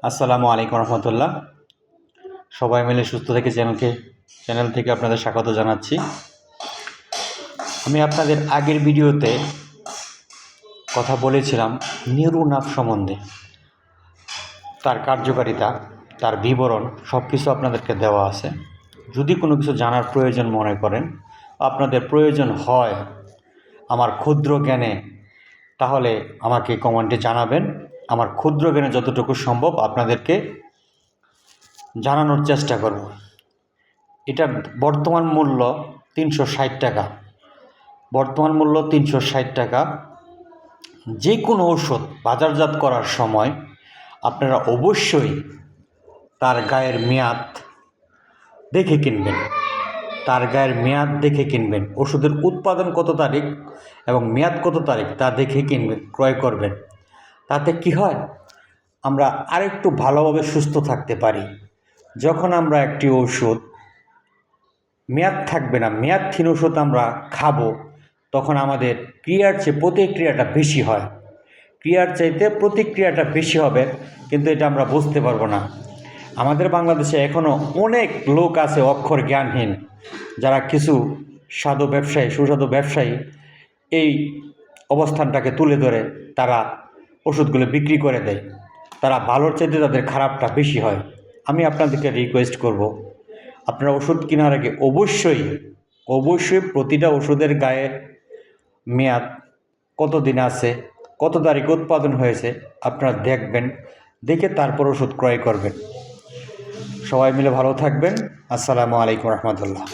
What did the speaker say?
আসসালামু আলাইকুম রহমতুল্লাহ। সবাই মিলে সুস্থ থেকে চ্যানেল থেকে আপনাদের স্বাগত জানাচ্ছি। আমি আপনাদের আগের ভিডিওতে কথা বলেছিলাম নিউরোনাভ সম্বন্ধে, তার কার্যকারিতা, তার বিবরণ সব কিছু আপনাদেরকে দেওয়া আছে। যদি কোনো কিছু জানার প্রয়োজন মনে করেন, আপনাদের প্রয়োজন হয় আমার ক্ষুদ্র জ্ঞানে, তাহলে আমাকে কমেন্টে জানাবেন। আমার ক্ষুদ্র জ্ঞানে যতটুকু সম্ভব আপনাদেরকে জানানোর চেষ্টা করব। এটার বর্তমান মূল্য 360 টাকা। বর্তমান মূল্য 360 টাকা। যে কোনো ওষুধ বাজারজাত করার সময় আপনারা অবশ্যই তার গায়ের মেয়াদ দেখে কিনবেন। তার গায়ের মেয়াদ দেখে কিনবেন। ওষুধের উৎপাদন কত তারিখ এবং মেয়াদ কত তারিখ তা দেখে কিনবেন, ক্রয় করবেন। তাতে কি হয়, আমরা আরেকটু ভালোভাবে সুস্থ থাকতে পারি। যখন আমরা একটি ওষুধ মেয়াদ থাকবে না, মেয়াদহীন ওষুধ আমরা খাবো, তখন আমাদের ক্রিয়ার চেয়ে প্রতিক্রিয়াটা বেশি হয়। ক্রিয়ার চাইতে প্রতিক্রিয়াটা বেশি হবে, কিন্তু এটা আমরা বুঝতে পারবো না। আমাদের বাংলাদেশে এখনও অনেক লোক আছে অক্ষর জ্ঞানহীন, যারা কিছু সুস্বাদু ব্যবসায়ী এই অবস্থানটাকে তুলে ধরে তারা ওষুধগুলো বিক্রি করে দেয়। তারা ভালোর চাইতে তাদের খারাপটা বেশি হয়। আমি আপনাদেরকে রিকোয়েস্ট করব, আপনারা ওষুধ কেনার আগে অবশ্যই প্রতিটা ওষুধের গায়ে মেয়াদ কত দিন আছে, কত তারিখে উৎপাদন হয়েছে আপনারা দেখবেন। দেখে তারপর ওষুধ ক্রয় করবেন। সবাই মিলে ভালো থাকবেন। আসসালামু আলাইকুম রহমতুল্লাহ।